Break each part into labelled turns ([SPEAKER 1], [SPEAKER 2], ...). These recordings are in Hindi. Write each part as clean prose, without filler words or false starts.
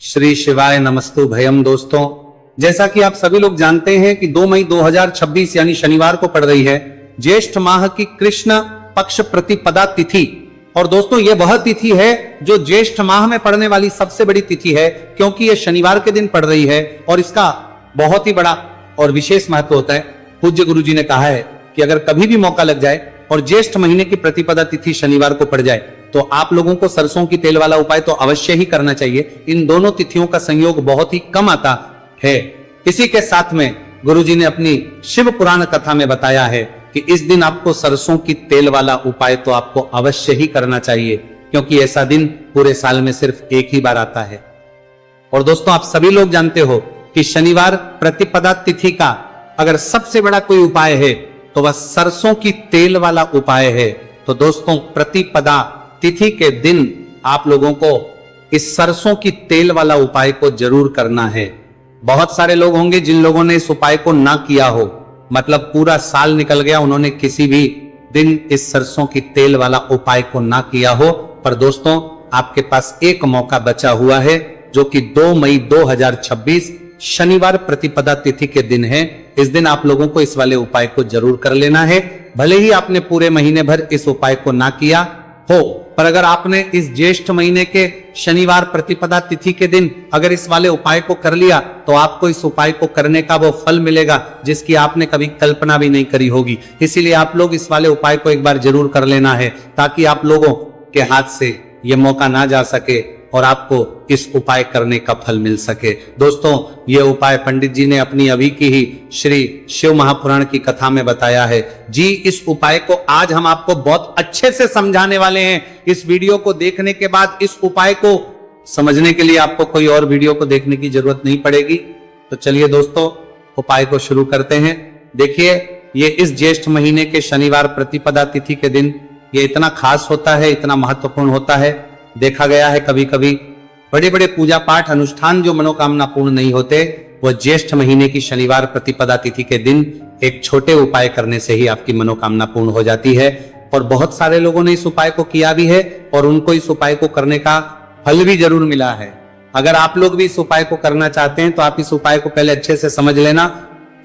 [SPEAKER 1] श्री शिवाय नमस्तु भयम। दोस्तों, जैसा कि आप सभी लोग जानते हैं कि 2 मई 2026 यानी शनिवार को पड़ रही है ज्येष्ठ माह की कृष्ण पक्ष प्रतिपदा तिथि। और दोस्तों, ये वह तिथि है जो ज्येष्ठ माह में पड़ने वाली सबसे बड़ी तिथि है, क्योंकि ये शनिवार के दिन पड़ रही है और इसका बहुत ही बड़ा और विशेष महत्व होता है। पूज्य गुरु जी ने कहा है कि अगर कभी भी मौका लग जाए और ज्येष्ठ महीने की प्रतिपदा तिथि शनिवार को पड़ जाए तो आप लोगों को सरसों की तेल वाला उपाय तो अवश्य ही करना चाहिए। इन दोनों तिथियों का संयोग बहुत ही कम आता है। इसी के साथ में गुरुजी ने अपनी शिव पुराण कथा में बताया है कि इस दिन आपको सरसों की तेल वाला उपाय तो आपको अवश्य ही करना चाहिए, क्योंकि ऐसा दिन पूरे साल में सिर्फ एक ही बार आता है। और दोस्तों, आप सभी लोग जानते हो कि शनिवार प्रतिपदा तिथि का अगर सबसे बड़ा कोई उपाय है तो वह सरसों की तेल वाला उपाय है। तो दोस्तों, प्रतिपदा तिथि के दिन आप लोगों को इस सरसों की तेल वाला उपाय को जरूर करना है। बहुत सारे लोग होंगे जिन लोगों ने इस उपाय को ना किया हो, मतलब पूरा साल निकल गया, उन्होंने किसी भी दिन इस सरसों की तेल वाला उपाय को ना किया हो। पर दोस्तों, आपके पास एक मौका बचा हुआ है, जो कि 2 मई 2026 शनिवार प्रतिपदा तिथि के दिन है। इस दिन आप लोगों को इस वाले उपाय को जरूर कर लेना है। भले ही आपने पूरे महीने भर इस उपाय को ना किया हो, पर अगर आपने इस ज्येष्ठ महीने के शनिवार प्रतिपदा तिथि के दिन अगर इस वाले उपाय को कर लिया तो आपको इस उपाय को करने का वो फल मिलेगा जिसकी आपने कभी कल्पना भी नहीं करी होगी। इसीलिए आप लोग इस वाले उपाय को एक बार जरूर कर लेना है, ताकि आप लोगों के हाथ से ये मौका ना जा सके और आपको इस उपाय करने का फल मिल सके। दोस्तों, ये उपाय पंडित जी ने अपनी अभी की ही श्री शिव महापुराण की कथा में बताया है जी। इस उपाय को आज हम आपको बहुत अच्छे से समझाने वाले हैं। इस वीडियो को देखने के बाद इस उपाय को समझने के लिए आपको कोई और वीडियो को देखने की जरूरत नहीं पड़ेगी। तो चलिए दोस्तों, उपाय को शुरू करते हैं। देखिए, ये इस ज्येष्ठ महीने के शनिवार प्रतिपदा तिथि के दिन ये इतना खास होता है, इतना महत्वपूर्ण होता है। देखा गया है कभी कभी बड़े बड़े पूजा पाठ अनुष्ठान जो मनोकामना पूर्ण नहीं होते, वह ज्येष्ठ महीने की शनिवार प्रतिपदा तिथि के दिन एक छोटे उपाय करने से ही आपकी मनोकामना पूर्ण हो जाती है। और बहुत सारे लोगों ने इस उपाय को किया भी है और उनको इस उपाय को करने का फल भी जरूर मिला है। अगर आप लोग भी इस उपाय को करना चाहते हैं तो आप इस उपाय को पहले अच्छे से समझ लेना,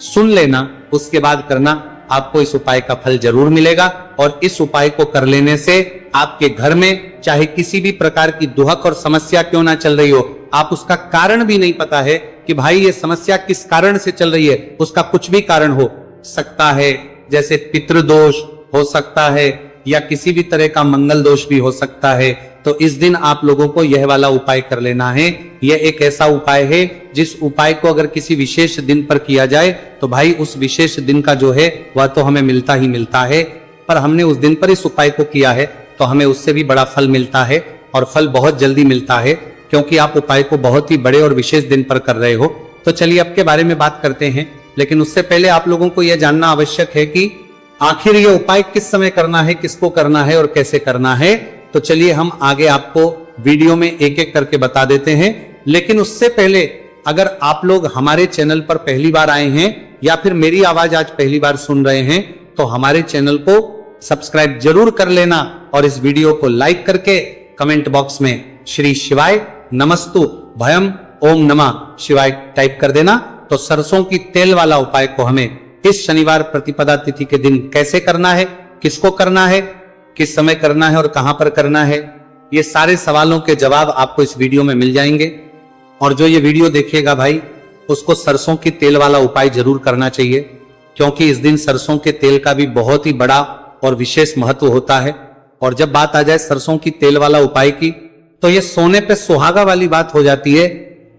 [SPEAKER 1] सुन लेना, उसके बाद करना। आपको इस उपाय का फल जरूर मिलेगा। और इस उपाय को कर लेने से आपके घर में चाहे किसी भी प्रकार की दुहक और समस्या क्यों ना चल रही हो, आप उसका कारण भी नहीं पता है कि भाई ये समस्या किस कारण से चल रही है, उसका कुछ भी कारण हो सकता है, जैसे पितृदोष हो सकता है या किसी भी तरह का मंगल दोष भी हो सकता है। तो इस दिन आप लोगों को यह वाला उपाय कर लेना है। यह एक ऐसा उपाय है जिस उपाय को अगर किसी विशेष दिन पर किया जाए तो भाई उस विशेष दिन का जो है वह तो हमें मिलता ही मिलता है। पर हमने उस दिन पर इस उपाय को किया है तो हमें उससे भी बड़ा फल मिलता है, और फल बहुत जल्दी मिलता है, क्योंकि आप उपाय को बहुत ही बड़े और विशेष दिन पर कर रहे हो। तो चलिए अब के बारे में बात करते हैं, लेकिन उससे पहले आप लोगों को यह जानना आवश्यक है कि आखिर ये उपाय किस समय करना है, किसको करना है और कैसे करना है। तो चलिए हम आगे आपको वीडियो में एक एक करके बता देते हैं। लेकिन उससे पहले अगर आप लोग हमारे चैनल पर पहली बार आए हैं या फिर मेरी आवाज आज पहली बार सुन रहे हैं तो हमारे चैनल को सब्सक्राइब जरूर कर लेना और इस वीडियो को लाइक करके कमेंट बॉक्स में श्री शिवाय नमस्तु भयम ओम नमः शिवाय टाइप कर देना। तो सरसों की तेल वाला उपाय को हमें इस शनिवार प्रतिपदा तिथि के दिन कैसे करना है, किसको करना है, किस समय करना है और कहां पर करना है, ये सारे सवालों के जवाब आपको इस वीडियो में मिल जाएंगे। और जो ये वीडियो देखेगा भाई, उसको सरसों की तेल वाला उपाय जरूर करना चाहिए, क्योंकि इस दिन सरसों के तेल का भी बहुत ही बड़ा और विशेष महत्व होता है। और जब बात आ जाए सरसों की तेल वाला उपाय की, तो ये सोने पे सुहागा वाली बात हो जाती है।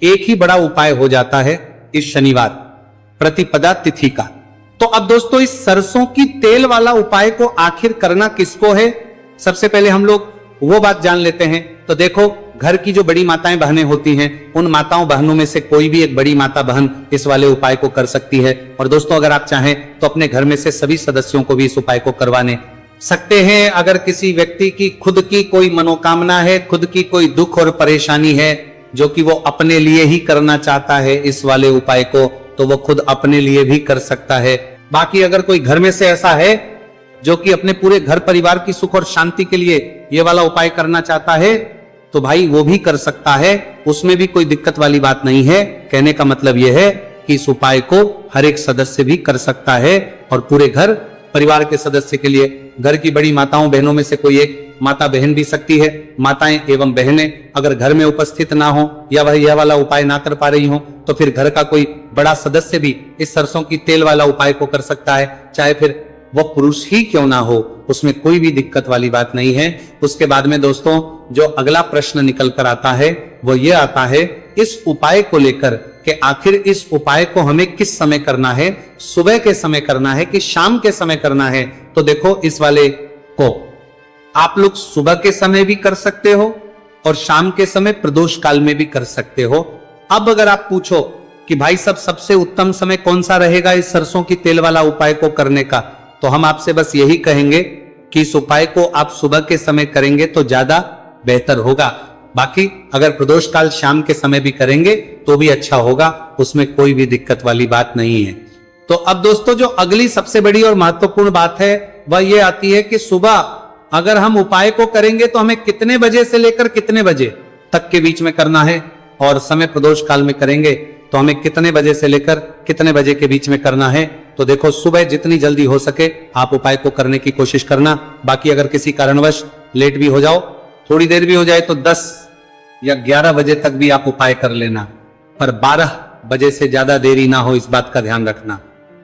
[SPEAKER 1] एक ही बड़ा उपाय हो जाता है इस शनिवार प्रतिपदा तिथि का। तो अब दोस्तों, इस सरसों की तेल वाला उपाय को आखिर करना किसको है, सबसे पहले हम लोग वो बात जान लेते हैं। तो देखो, घर की जो बड़ी माताएं बहनें होती हैं, उन माताओं बहनों में से कोई भी एक बड़ी माता बहन इस वाले उपाय को कर सकती है। और दोस्तों, अगर आप चाहें तो अपने घर में से सभी सदस्यों को भी इस उपाय को करवाने सकते हैं। अगर किसी व्यक्ति की खुद की कोई मनोकामना है, खुद की कोई दुख और परेशानी है जो कि वो अपने लिए ही करना चाहता है इस वाले उपाय को, तो वो खुद अपने लिए भी कर सकता है। बाकी अगर कोई घर में से ऐसा है जो कि अपने पूरे घर परिवार की सुख और शांति के लिए ये वाला उपाय करना चाहता है, तो भाई वो भी कर सकता है, उसमें भी कोई दिक्कत वाली बात नहीं है। कहने का मतलब यह है कि इस उपाय को हर एक सदस्य भी कर सकता है और पूरे घर परिवार के सदस्य के लिए, घर की बड़ी माताओं बहनों में से कोई एक माता बहन भी सकती है। माताएं एवं बहनें अगर घर में उपस्थित ना हो या वह यह वाला उपाय ना कर पा रही हो, तो फिर घर का कोई बड़ा सदस्य भी इस सरसों की तेल वाला उपाय को कर सकता है, चाहे फिर वह पुरुष ही क्यों ना हो, उसमें कोई भी दिक्कत वाली बात नहीं है। उसके बाद में दोस्तों जो अगला प्रश्न निकल कर आता है वो ये आता है इस उपाय को लेकर कि आखिर इस उपाय को हमें किस समय करना है, सुबह के समय करना है कि शाम के समय करना है। तो देखो इस वाले को आप लोग सुबह के समय भी कर सकते हो और शाम के समय प्रदोष काल में भी कर सकते हो। अब अगर आप पूछो कि भाई सब सबसे उत्तम समय कौन सा रहेगा इस सरसों की तेल वाला उपाय को करने का, तो हम आपसे बस यही कहेंगे कि इस उपाय को आप सुबह के समय करेंगे तो ज्यादा बेहतर होगा। बाकी अगर प्रदोष काल शाम के समय भी करेंगे तो भी अच्छा होगा, उसमें कोई भी दिक्कत वाली बात नहीं है। तो अब दोस्तों जो अगली सबसे बड़ी और महत्वपूर्ण बात है वह ये आती है कि सुबह अगर हम उपाय को करेंगे तो हमें कितने बजे से लेकर कितने बजे तक के बीच में करना है, और समय प्रदोष काल में करेंगे तो हमें कितने बजे से लेकर कितने बजे के बीच में करना है। तो देखो सुबह जितनी जल्दी हो सके आप उपाय को करने की कोशिश करना। बाकी अगर किसी कारणवश लेट भी हो जाओ, थोड़ी देर भी हो जाए, तो 10 या 11 बजे तक भी आप उपाय कर लेना, पर 12 बजे से ज्यादा देरी ना हो, इस बात का ध्यान रखना।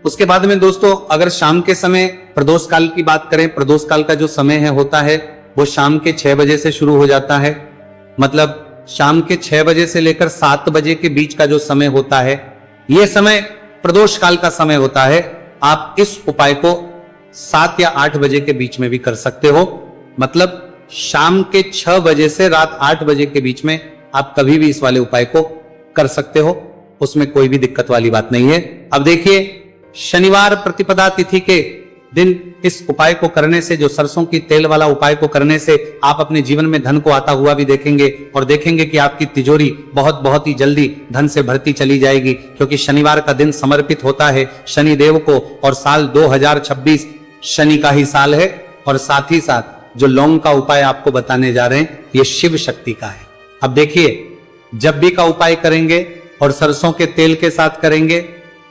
[SPEAKER 1] उसके बाद में दोस्तों अगर शाम के समय प्रदोष काल की बात करें, प्रदोष काल का जो समय है होता है वो शाम के 6 बजे से शुरू हो जाता है। मतलब शाम के 6 बजे से लेकर 7 बजे के बीच का जो समय होता है यह समय प्रदोष काल का समय होता है। आप इस उपाय को 7 या 8 बजे के बीच में भी कर सकते हो। मतलब शाम के 6 बजे से रात 8 बजे के बीच में आप कभी भी इस वाले उपाय को कर सकते हो, उसमें कोई भी दिक्कत वाली बात नहीं है। अब देखिए शनिवार प्रतिपदा तिथि के दिन इस उपाय को करने से, जो सरसों की तेल वाला उपाय को करने से आप अपने जीवन में धन को आता हुआ भी देखेंगे और देखेंगे कि आपकी तिजोरी बहुत ही जल्दी धन से भरती चली जाएगी, क्योंकि शनिवार का दिन समर्पित होता है शनि देव को और साल 2026 शनि का ही साल है। और साथ ही साथ जो लौंग का उपाय आपको बताने जा रहे हैं ये शिव शक्ति का है। अब देखिए जब भी का उपाय करेंगे और सरसों के तेल के साथ करेंगे,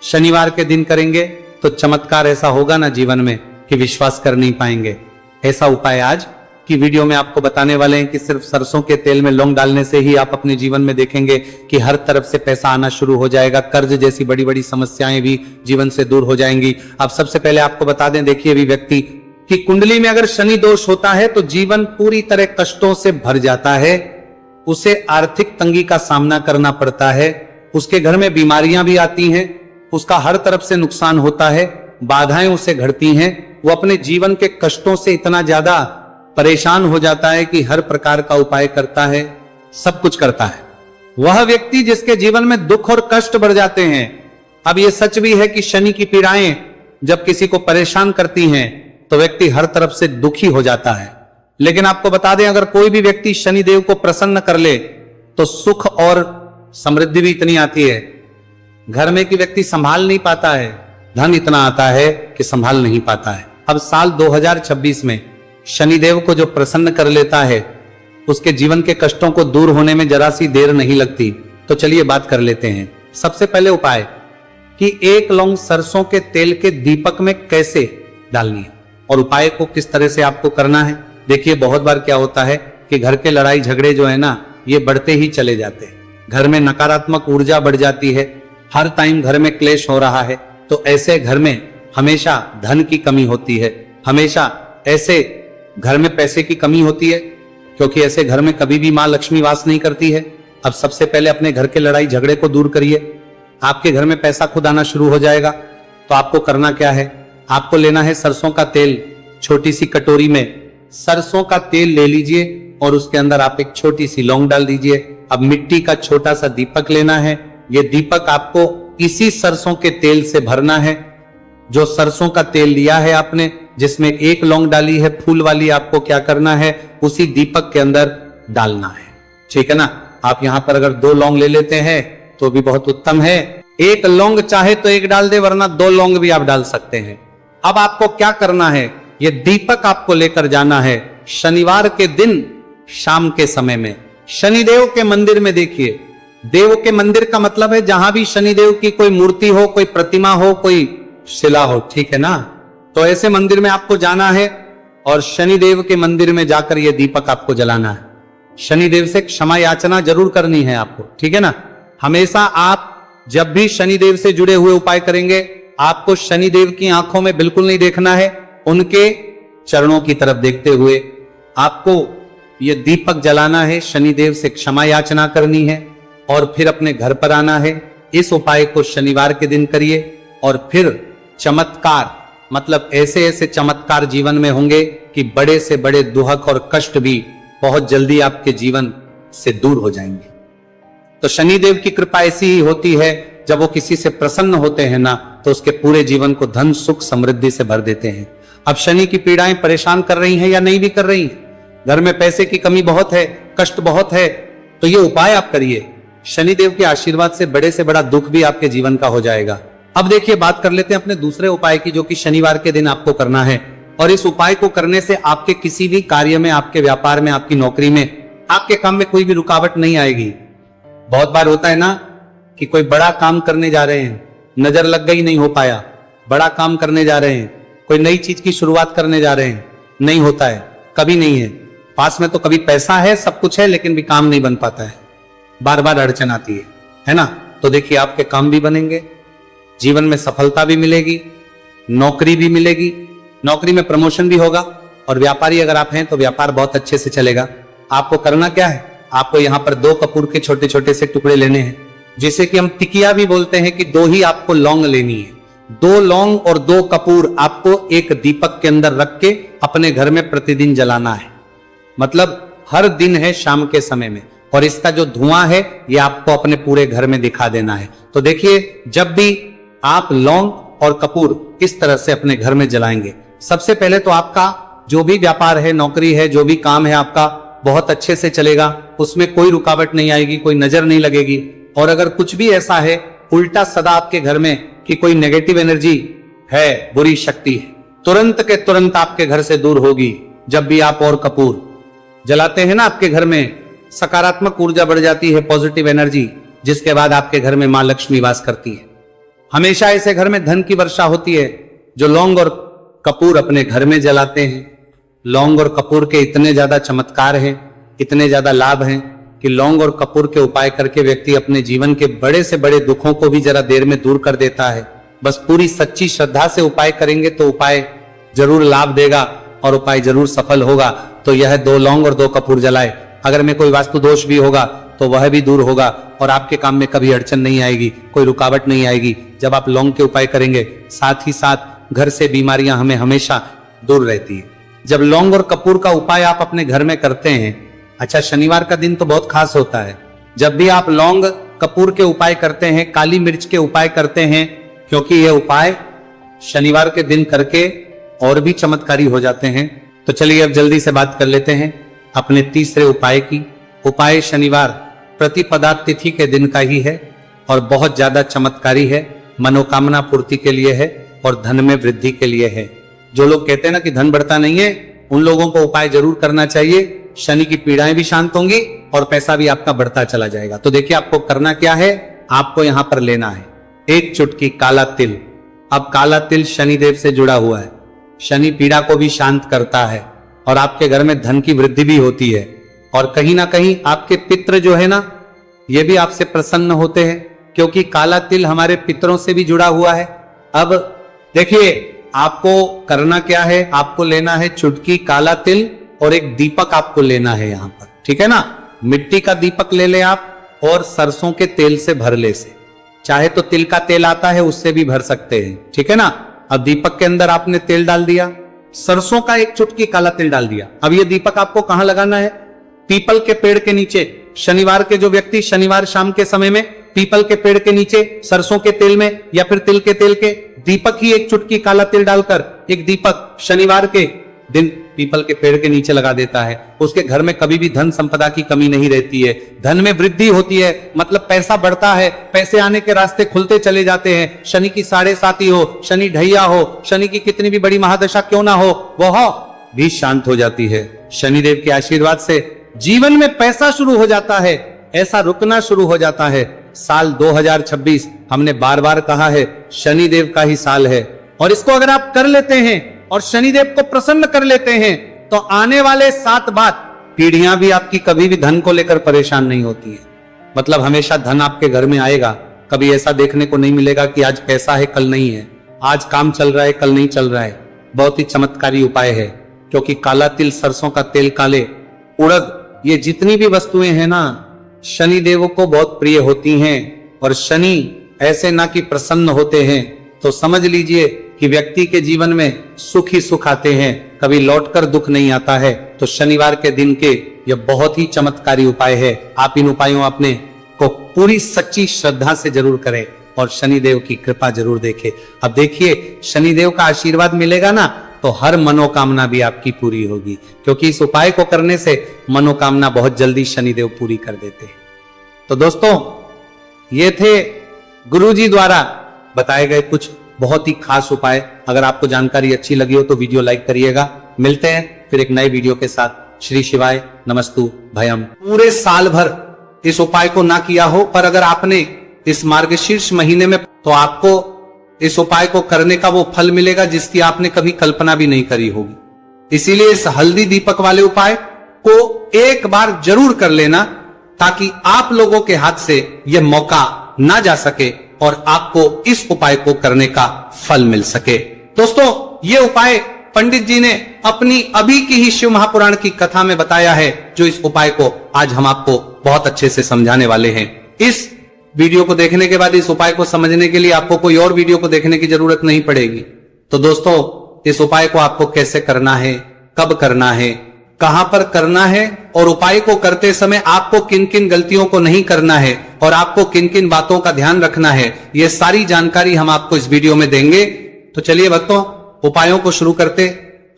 [SPEAKER 1] शनिवार के दिन करेंगे, तो चमत्कार ऐसा होगा ना जीवन में कि विश्वास कर नहीं पाएंगे। ऐसा उपाय आज की वीडियो में आपको बताने वाले हैं कि सिर्फ सरसों के तेल में लौंग डालने से ही आप अपने जीवन में देखेंगे कि हर तरफ से पैसा आना शुरू हो जाएगा, कर्ज जैसी बड़ी बड़ी समस्याएं भी जीवन से दूर हो जाएंगी। अब सबसे पहले आपको बता दें, देखिए अभी व्यक्ति की कुंडली में अगर शनि दोष होता है तो जीवन पूरी तरह कष्टों से भर जाता है, उसे आर्थिक तंगी का सामना करना पड़ता है, उसके घर में बीमारियां भी आती हैं, उसका हर तरफ से नुकसान होता है, बाधाएं उसे घड़ती हैं, वो अपने जीवन के कष्टों से इतना ज्यादा परेशान हो जाता है कि हर प्रकार का उपाय करता है, सब कुछ करता है। वह व्यक्ति जिसके जीवन में दुख और कष्ट बढ़ जाते हैं। अब यह सच भी है कि शनि की पीड़ाएं जब किसी को परेशान करती हैं तो व्यक्ति हर तरफ से दुखी हो जाता है। लेकिन आपको बता दें अगर कोई भी व्यक्ति शनि देव को प्रसन्न कर ले तो सुख और समृद्धि भी इतनी आती है, घर में कि व्यक्ति संभाल नहीं पाता है, धन इतना आता है कि संभाल नहीं पाता है। अब साल 2026 में शनिदेव को जो प्रसन्न कर लेता है उसके जीवन के कष्टों को दूर होने में जरा सी देर नहीं लगती। तो चलिए बात कर लेते हैं। सबसे पहले उपाय कि 1 लौंग सरसों के तेल के दीपक में कैसे डालनी है और उपाय को किस तरह से आपको करना है। देखिए बहुत बार क्या होता है कि घर के लड़ाई झगड़े जो है ना ये बढ़ते ही चले जाते हैं, घर में नकारात्मक ऊर्जा बढ़ जाती है, हर टाइम घर में क्लेश हो रहा है, तो ऐसे घर में हमेशा धन की कमी होती है, हमेशा ऐसे घर में पैसे की कमी होती है, क्योंकि ऐसे घर में कभी भी मां लक्ष्मी वास नहीं करती है। अब सबसे पहले अपने घर के लड़ाई झगड़े को दूर करिए, आपके घर में पैसा खुद आना शुरू हो जाएगा। तो आपको करना क्या है, आपको लेना है सरसों का तेल, छोटी सी कटोरी में सरसों का तेल ले लीजिए और उसके अंदर आप एक छोटी सी लौंग डाल दीजिए। अब मिट्टी का छोटा सा दीपक लेना है, ये दीपक आपको इसी सरसों के तेल से भरना है। जो सरसों का तेल लिया है आपने, जिसमें 1 लौंग डाली है फूल वाली, आपको क्या करना है उसी दीपक के अंदर डालना है, ठीक है ना। आप यहां पर अगर 2 लौंग ले लेते हैं तो भी बहुत उत्तम है, 1 लौंग चाहे तो 1 डाल दे, वरना 2 लौंग भी आप डाल सकते हैं। अब आपको क्या करना है, ये दीपक आपको लेकर जाना है शनिवार के दिन शाम के समय में, शनिदेव के मंदिर में देखिए, देव के मंदिर का मतलब है जहां भी शनिदेव की कोई मूर्ति हो, कोई प्रतिमा हो, कोई शिला हो, ठीक है ना। तो ऐसे मंदिर में आपको जाना है और शनिदेव के मंदिर में जाकर यह दीपक आपको जलाना है। शनिदेव से क्षमा याचना जरूर करनी है आपको, ठीक है ना। हमेशा आप जब भी शनिदेव से जुड़े हुए उपाय करेंगे, आपको शनिदेव की आंखों में बिल्कुल नहीं देखना है, उनके चरणों की तरफ देखते हुए आपको यह दीपक जलाना है, शनिदेव से क्षमा याचना करनी है और फिर अपने घर पर आना है। इस उपाय को शनिवार के दिन करिए और फिर चमत्कार, मतलब ऐसे ऐसे चमत्कार जीवन में होंगे कि बड़े से बड़े दुख और कष्ट भी बहुत जल्दी आपके जीवन से दूर हो जाएंगे। तो शनिदेव की कृपा ऐसी ही होती है, जब वो किसी से प्रसन्न होते हैं ना, तो उसके पूरे जीवन को धन सुख समृद्धि से भर देते हैं। अब शनि की पीड़ाएं परेशान कर रही हैं या नहीं भी कर रही हैं, घर में पैसे की कमी बहुत है, कष्ट बहुत है, तो ये उपाय आप करिए, शनिदेव के आशीर्वाद से बड़े से बड़ा दुख भी आपके जीवन का हो जाएगा। अब देखिए, बात कर लेते हैं अपने दूसरे उपाय की, जो कि शनिवार के दिन आपको करना है। और इस उपाय को करने से आपके किसी भी कार्य में, आपके व्यापार में, आपकी नौकरी में, आपके काम में कोई भी रुकावट नहीं आएगी। बहुत बार होता है ना कि कोई बड़ा काम करने जा रहे हैं, नजर लग गई, नहीं हो पाया। बड़ा काम करने जा रहे हैं, कोई नई चीज की शुरुआत करने जा रहे हैं, नहीं होता है, कभी नहीं है। पास में तो कभी पैसा है, सब कुछ है, लेकिन भी काम नहीं बन पाता है, बार बार अड़चन आती है ना। तो देखिए, आपके काम भी बनेंगे, जीवन में सफलता भी मिलेगी, नौकरी भी मिलेगी, नौकरी में प्रमोशन भी होगा, और व्यापारी अगर आप हैं तो व्यापार बहुत अच्छे से चलेगा। आपको करना क्या है, आपको यहां पर 2 कपूर के छोटे छोटे से टुकड़े लेने हैं, जिसे कि हम टिकिया भी बोलते हैं, कि 2 ही आपको लौंग लेनी है। 2 लौंग और 2 कपूर आपको एक दीपक के अंदर रख के अपने घर में प्रतिदिन जलाना है, मतलब हर दिन है शाम के समय में। और इसका जो धुआं है, ये आपको अपने पूरे घर में दिखा देना है। तो देखिए, जब भी आप लौंग और कपूर इस तरह से अपने घर में जलाएंगे, सबसे पहले तो आपका जो भी व्यापार है, नौकरी है, जो भी काम है आपका, बहुत अच्छे से चलेगा, उसमें कोई रुकावट नहीं आएगी, कोई नजर नहीं लगेगी। और अगर कुछ भी ऐसा है उल्टा सदा आपके घर में कि कोई नेगेटिव एनर्जी है, बुरी शक्ति है, तुरंत के तुरंत आपके घर से दूर होगी। जब भी आप और कपूर जलाते हैं ना, आपके घर में सकारात्मक ऊर्जा बढ़ जाती है, पॉजिटिव एनर्जी, जिसके बाद आपके घर में मां लक्ष्मी वास करती है। हमेशा ऐसे घर में धन की वर्षा होती है जो लौंग और कपूर अपने घर में जलाते हैं। लौंग और कपूर के इतने ज्यादा चमत्कार हैं, इतने ज्यादा लाभ हैं कि लौंग और कपूर के उपाय करके व्यक्ति अपने जीवन के बड़े से बड़े दुखों को भी जरा देर में दूर कर देता है। बस पूरी सच्ची श्रद्धा से उपाय करेंगे तो उपाय जरूर लाभ देगा और उपाय जरूर सफल होगा। तो यह 2 लौंग और 2 कपूर जलाए। अगर में कोई वास्तु दोष भी होगा तो वह भी दूर होगा और आपके काम में कभी अड़चन नहीं आएगी, कोई रुकावट नहीं आएगी जब आप लौंग के उपाय करेंगे। साथ ही साथ घर से बीमारियां हमें हमेशा दूर रहती है जब लौंग और कपूर का उपाय आप अपने घर में करते हैं। अच्छा, शनिवार का दिन तो बहुत खास होता है। जब भी आप लौंग कपूर के उपाय करते हैं, काली मिर्च के उपाय करते हैं, क्योंकि ये उपाय शनिवार के दिन करके और भी चमत्कारी हो जाते हैं। तो चलिए अब जल्दी से बात कर लेते हैं अपने तीसरे उपाय की। उपाय शनिवार प्रतिपदा तिथि के दिन का ही है और बहुत ज्यादा चमत्कारी है, मनोकामना पूर्ति के लिए है और धन में वृद्धि के लिए है। जो लोग कहते हैं ना कि धन बढ़ता नहीं है, उन लोगों को उपाय जरूर करना चाहिए। शनि की पीड़ाएं भी शांत होंगी और पैसा भी आपका बढ़ता चला जाएगा। तो देखिए आपको करना क्या है, आपको यहां पर लेना है 1 चुटकी काला तिल। अब काला तिल शनिदेव से जुड़ा हुआ है, शनि पीड़ा को भी शांत करता है और आपके घर में धन की वृद्धि भी होती है। और कहीं ना कहीं आपके पितृ जो है ना, ये भी आपसे प्रसन्न होते हैं, क्योंकि काला तिल हमारे पितरों से भी जुड़ा हुआ है। अब देखिए आपको करना क्या है, आपको लेना है चुटकी काला तिल और एक दीपक आपको लेना है यहां पर, ठीक है ना। मिट्टी का दीपक ले ले आप और सरसों के तेल से भर ले से, चाहे तो तिल का तेल आता है उससे भी भर सकते हैं, ठीक है ना। अब दीपक के अंदर आपने तेल डाल दिया, सरसों का 1 चुटकी काला तिल डाल दिया। अब ये दीपक आपको कहां लगाना है, पीपल के पेड़ के नीचे। शनिवार के जो व्यक्ति शनिवार शाम के समय में पीपल के पेड़ के नीचे सरसों के तेल में या फिर तिल के तेल के दीपक ही 1 चुटकी काला तिल डालकर एक दीपक शनिवार के दिन पीपल के पेड़ के नीचे लगा देता है, उसके घर में कभी भी धन संपदा की कमी नहीं रहती है, धन में वृद्धि होती है, मतलब पैसा बढ़ता है, पैसे आने के रास्ते खुलते चले जाते हैं। शनि की 7.5 हो, शनि ढैया हो, शनि की कितनी भी बड़ी महादशा क्यों ना हो, वह भी शांत हो जाती है। शनिदेव के आशीर्वाद से जीवन में पैसा शुरू हो जाता है, ऐसा रुकना शुरू हो जाता है। साल 2026 हमने बार बार कहा है शनिदेव का ही साल है, और इसको अगर आप कर लेते हैं और शनिदेव को प्रसन्न कर लेते हैं तो आने वाले 7 बाद पीढ़ियां भी आपकी कभी भी धन को लेकर परेशान नहीं होती है। मतलब हमेशा धन आपके घर में आएगा। कभी ऐसा देखने को नहीं मिलेगा कि आज पैसा है कल नहीं है, आज काम चल रहा है कल नहीं चल रहा है। बहुत ही चमत्कारी उपाय है, क्योंकि काला तिल, सरसों का तेल, काले उड़द, ये जितनी भी वस्तुएं हैं ना, शनि देव को बहुत प्रिय होती हैं। और शनि ऐसे ना कि प्रसन्न होते हैं तो समझ लीजिए कि व्यक्ति के जीवन में सुख ही सुख आते हैं, कभी लौटकर दुख नहीं आता है। तो शनिवार के दिन के यह बहुत ही चमत्कारी उपाय है। आप इन उपायों अपने को पूरी सच्ची श्रद्धा से जरूर करें और शनिदेव की कृपा जरूर देखें। अब देखिए, शनिदेव का आशीर्वाद मिलेगा ना तो हर मनोकामना भी आपकी पूरी होगी, क्योंकि इस उपाय को करने से मनोकामना बहुत जल्दी शनिदेव पूरी कर देते हैं। तो दोस्तों, ये थे गुरुजी द्वारा बताए गए कुछ बहुत ही खास उपाय। अगर आपको जानकारी अच्छी लगी हो तो वीडियो लाइक करिएगा। मिलते हैं फिर एक नए वीडियो के साथ। श्री शिवाय नमस्तु भयम। पूरे साल भर इस उपाय को ना किया हो, पर अगर आपने इस मार्गशीर्ष महीने में, तो आपको इस उपाय को करने का वो फल मिलेगा जिसकी आपने कभी कल्पना भी नहीं करी होगी। इसीलिए इस हल्दी दीपक वाले उपाय को एक बार जरूर कर लेना, ताकि आप लोगों के हाथ से यह मौका ना जा सके और आपको इस उपाय को करने का फल मिल सके। दोस्तों, ये उपाय पंडित जी ने अपनी अभी की ही शिव महापुराण की कथा में बताया है, जो इस उपाय को आज हम आपको बहुत अच्छे से समझाने वाले हैं। इस वीडियो को देखने के बाद इस उपाय को समझने के लिए आपको कोई और वीडियो को देखने की जरूरत नहीं पड़ेगी। तो दोस्तों, इस उपाय को आपको कैसे करना है, कब करना है, कहां पर करना है, और उपाय को करते समय आपको किन किन गलतियों को नहीं करना है और आपको किन किन बातों का ध्यान रखना है, ये सारी जानकारी हम आपको इस वीडियो में देंगे। तो चलिए भक्तों, उपायों को शुरू करते।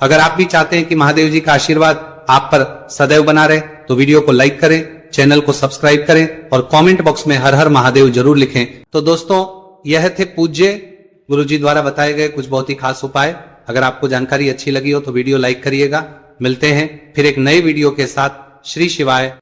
[SPEAKER 1] अगर आप भी चाहते हैं कि महादेव जी का आशीर्वाद आप पर सदैव बना रहे तो वीडियो को लाइक करें, चैनल को सब्सक्राइब करें और कमेंट बॉक्स में हर हर महादेव जरूर लिखें। तो दोस्तों, यह थे पूज्य गुरुजी द्वारा बताए गए कुछ बहुत ही खास उपाय। अगर आपको जानकारी अच्छी लगी हो तो वीडियो लाइक करिएगा। मिलते हैं फिर एक नए वीडियो के साथ। श्री शिवाय